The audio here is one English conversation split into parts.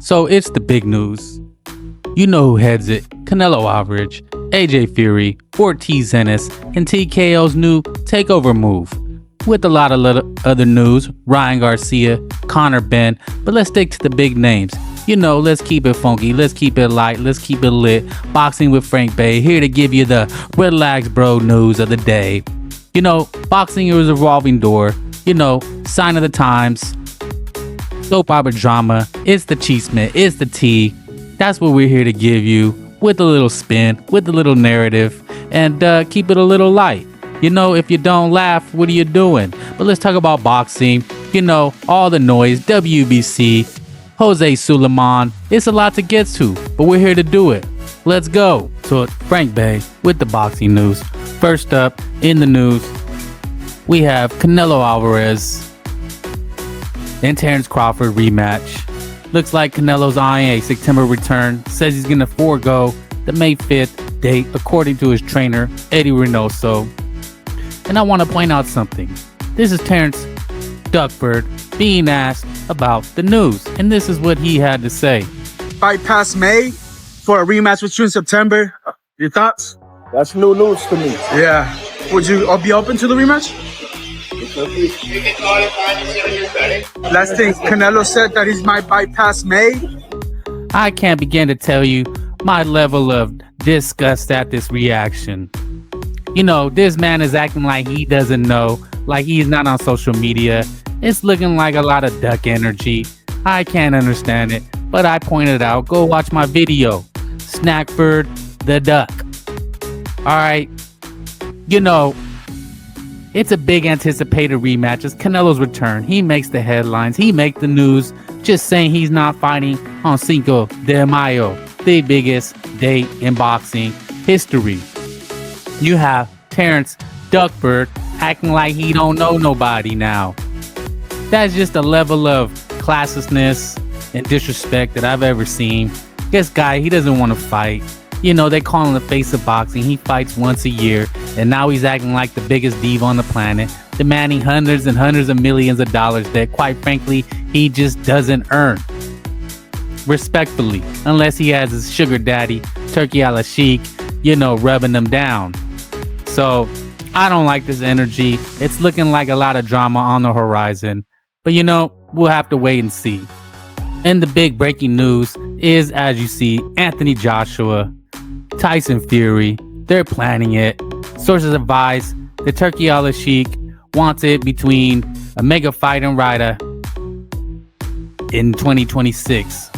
So it's the big news. You know who heads it. Canelo Alvarez, AJ Fury, Ortiz Ennis, and TKO's new takeover move. With a lot of other news, Ryan Garcia, Conor Benn, but let's stick to the big names. You know, let's keep it funky, let's keep it light, let's keep it lit. Boxing with Frank Bay, here to give you the relax bro news of the day. You know, boxing is a revolving door. You know, sign of the times, soap opera drama, it's the cheeseman, it's the tea. That's what we're here to give you, with a little spin, with a little narrative, and keep it a little light. You know, if you don't laugh, what are you doing? But let's talk about boxing. You know, all the noise, WBC, Jose Suleiman. It's a lot to get to, but we're here to do it. Let's go. So Frank Bay with the boxing news. First up in the news, we have Canelo Alvarez and Terrence Crawford rematch. Looks like Canelo's eyeing a September return. Says he's going to forego the May 5th date, according to his trainer, Eddie Reynoso. And I want to point out something. This is Terrence Duckford being asked about the news. And this is what he had to say. Bypass May for a rematch with you in September. Your thoughts? That's new news to me. Yeah. Would you be open to the rematch? Last thing, Canelo said that he's my bypass May. I can't begin to tell you my level of disgust at this reaction. You know, this man is acting like he doesn't know, like he's not on social media. It's looking like a lot of duck energy. I can't understand it, but I pointed out, go watch my video, Snackford the Duck. All right, you know, it's a big anticipated rematch. It's Canelo's return. He makes the headlines. He makes the news. Just saying he's not fighting on Cinco de Mayo, the biggest date in boxing history. You have Terrence Duckford acting like he don't know nobody now. That's just a level of classlessness and disrespect that I've ever seen. This guy, he doesn't want to fight. You know, they call him the face of boxing. He fights once a year, and now he's acting like the biggest diva on the planet, demanding hundreds and hundreds of millions of dollars that, quite frankly, he just doesn't earn. Respectfully, unless he has his sugar daddy, Turkey a la Sheik, you know, rubbing them down. So, I don't like this energy. It's looking like a lot of drama on the horizon. But, you know, we'll have to wait and see. And the big breaking news is, as you see, Anthony Joshua, Tyson Fury, they're planning it. Sources advise the Turkey a la Sheik wants it between a mega fight and Ryder in 2026.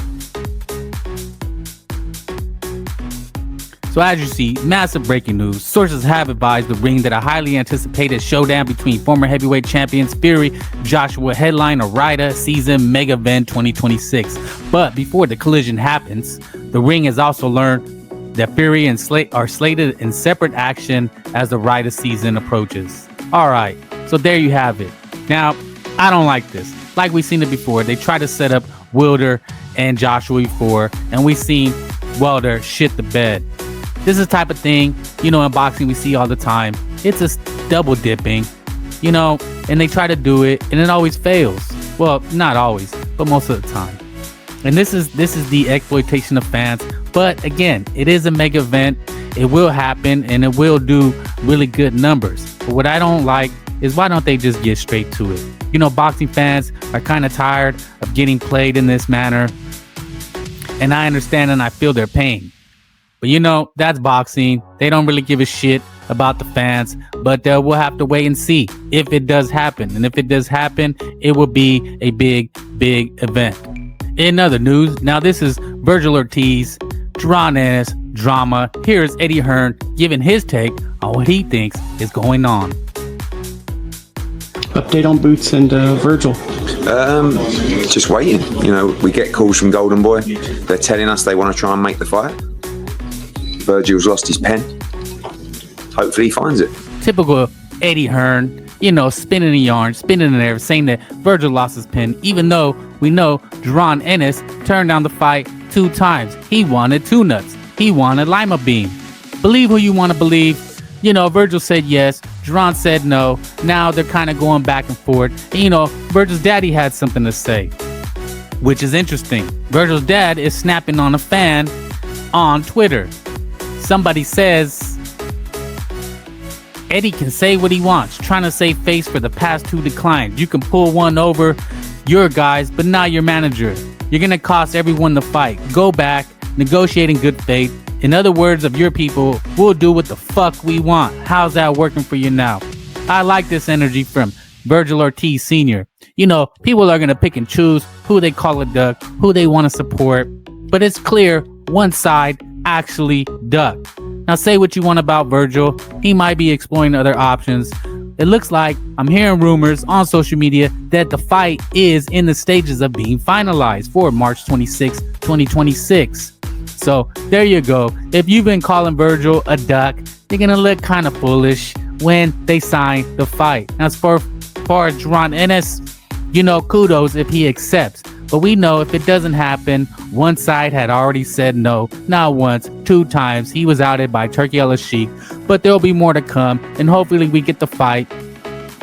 So as you see, massive breaking news. Sources have advised the ring that a highly anticipated showdown between former heavyweight champions Fury, Joshua headline a Ryder season mega event 2026. But before the collision happens, the ring has also learned that Fury and are slated in separate action as the Ryder season approaches. All right, so there you have it. Now, I don't like this. Like we've seen it before, they tried to set up Wilder and Joshua before, and we've seen Wilder shit the bed. This is the type of thing, you know, in boxing we see all the time. It's a double dipping, you know, and they try to do it, and it always fails. Well, not always, but most of the time. And this is the exploitation of fans. But again, it is a mega event. It will happen, and it will do really good numbers. But what I don't like is, why don't they just get straight to it? You know, boxing fans are kind of tired of getting played in this manner. And I understand and I feel their pain. But you know, that's boxing. They don't really give a shit about the fans. But we'll have to wait and see if it does happen. And if it does happen, it will be a big, big event. In other news, now this is Virgil Ortiz, Ron Ennis drama. Here's Eddie Hearn giving his take on what he thinks is going on. Update on Boots and Virgil. Just waiting. You know, we get calls from Goldenboy. They're telling us they want to try and make the fight. Virgil's lost his pen. Hopefully he finds it. Typical Eddie Hearn, you know, spinning the yarn, spinning the air, saying that Virgil lost his pen, even though we know Ron Ennis turned down the fight 2 times. He wanted 2 nuts. He wanted lima bean. Believe who you want to believe. You know, Virgil said yes. Ron said no. Now they're kind of going back and forth. And, you know, Virgil's daddy had something to say. which is interesting. Virgil's dad is snapping on a fan on Twitter. Somebody says Eddie can say what he wants, trying to save face for the past 2 declines. You can pull one over your guys, but not your manager. You're gonna cost everyone the fight. Go back, negotiate in good faith. In other words of your people, we'll do what the fuck we want. How's that working for you now? I like this energy from Virgil Ortiz Sr. You know, people are gonna pick and choose who they call a duck, who they want to support, but it's clear one side actually ducked. Now say what you want about Virgil, he might be exploring other options. It looks like I'm hearing rumors on social media that the fight is in the stages of being finalized for March 26, 2026. So there you go. If you've been calling Virgil a duck, you're gonna look kind of foolish when they sign the fight. As far as Jaron Ennis, you know, kudos if he accepts. But we know if it doesn't happen, one side had already said no, not once, 2 times. He was outed by Turki Al-Sheikh, but there'll be more to come, and hopefully we get the fight.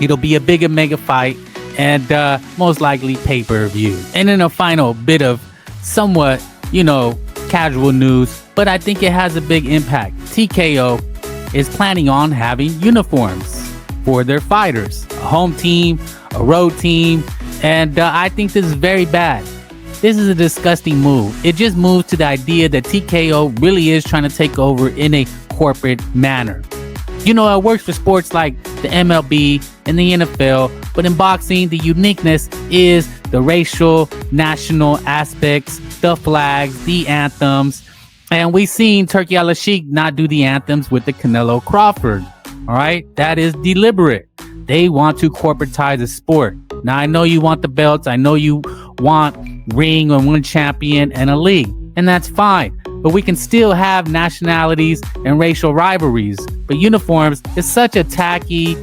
It'll be a big and mega fight, and most likely pay-per-view. And in a final bit of somewhat, you know, casual news, but I think it has a big impact. TKO is planning on having uniforms for their fighters, a home team, a road team, and I think this is very bad. This is a disgusting move. It just moves to the idea that TKO really is trying to take over in a corporate manner. You know, it works for sports like the MLB and the NFL, but in boxing, the uniqueness is the racial, national aspects, the flags, the anthems, and we've seen Turki Al-Sheikh not do the anthems with the Canelo Crawford. All right, that is deliberate. They want to corporatize the sport. Now, I know you want the belts. I know you want ring and one champion and a league, and that's fine. But we can still have nationalities and racial rivalries. But uniforms is such a tacky,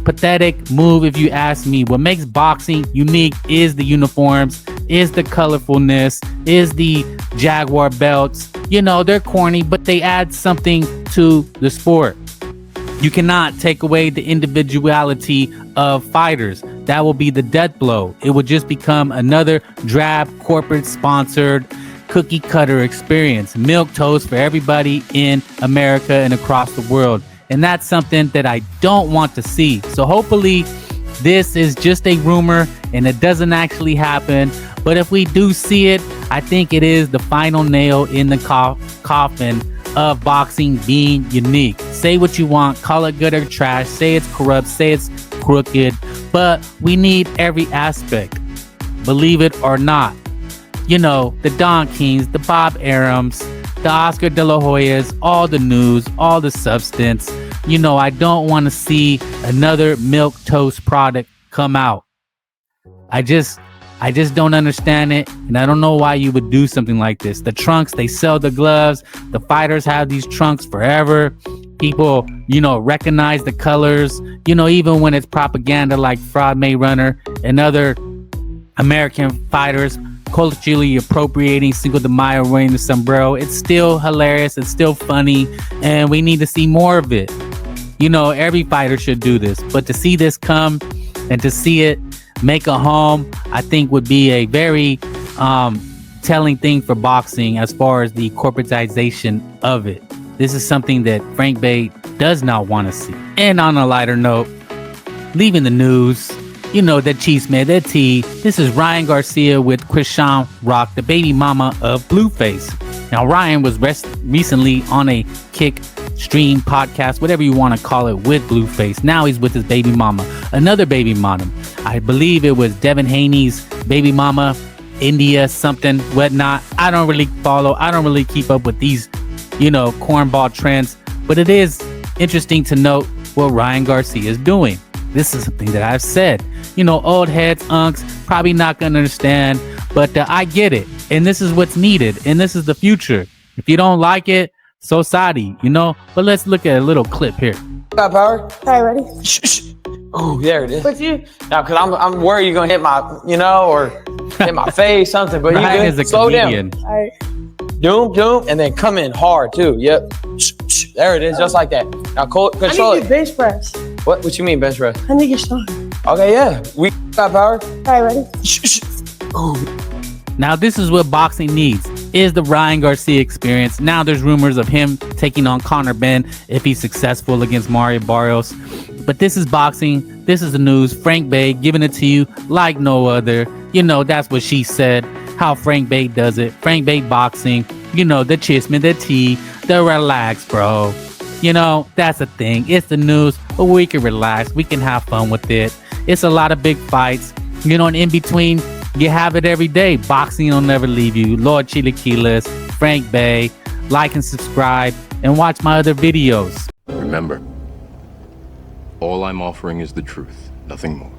pathetic move, if you ask me. What makes boxing unique is the uniforms, is the colorfulness, is the Jaguar belts. You know, they're corny, but they add something to the sport. You cannot take away the individuality of fighters. That will be the death blow. It will just become another drab, corporate-sponsored, cookie-cutter experience. Milquetoast for everybody in America and across the world. And that's something that I don't want to see. So hopefully this is just a rumor and it doesn't actually happen. But if we do see it, I think it is the final nail in the coffin of boxing being unique. Say what you want, call it good or trash, say it's corrupt, say it's crooked, but we need every aspect, believe it or not. You know, the Don Kings, the Bob Arams, the Oscar De La Hoyas, all the news, all the substance. You know, I don't want to see another milquetoast product come out. I just don't understand it, and I don't know why you would do something like this. The trunks, they sell the gloves. The fighters have these trunks forever. People, you know, recognize the colors. You know, even when it's propaganda like Floyd Mayweather and other American fighters culturally appropriating Cinco de Mayo wearing the sombrero, it's still hilarious. It's still funny, and we need to see more of it. You know, every fighter should do this, but to see this come and to see it make a home, I think would be a very telling thing for boxing as far as the corporatization of it. This is something that Frank Bate does not want to see. And on a lighter note, leaving the news, you know, that cheese man, that tea. This is Ryan Garcia with Krishan Rock, the baby mama of Blueface. Now, Ryan was recently on a kick stream podcast, whatever you want to call it, with Blueface. Now he's with his baby mama, another baby mama. I believe it was Devin Haney's baby mama, India something, whatnot. I don't really follow. I don't really keep up with these, you know, cornball trends. But it is interesting to note what Ryan Garcia is doing. This is something that I've said. You know, old heads, unks, probably not going to understand, but I get it. And this is what's needed. And this is the future. If you don't like it, so sorry, you know. But let's look at a little clip here. Got power? All right, ready? Shh. Oh, there it is. But you, Now, because I'm worried you're going to hit my, you know, or hit my face, something. But Ryan you is good? a Slow comedian. down. all right. Doom, and then come in hard, too. Yep. Shh. There it is, just like that. Now, control I need to it. bench press. What you mean, bench press? I need to get started. Okay, yeah. We got power? All right, ready? Shh. Oh. Now, this is what boxing needs, is the Ryan Garcia experience. Now there's rumors of him taking on Conor Benn if he's successful against Mario Barrios. But this is boxing. This is the news. Frank Bay giving it to you like no other. You know, that's what she said, how Frank Bay does it. Frank Bay boxing, you know, the chisme, the tea, the relax, bro. You know, that's the thing. It's the news, but we can relax. We can have fun with it. It's a lot of big fights, you know, and in between, you have it every day. Boxing will never leave you. Lord Chilaquiles, Frank Bay. Like and subscribe and watch my other videos. Remember, all I'm offering is the truth, nothing more.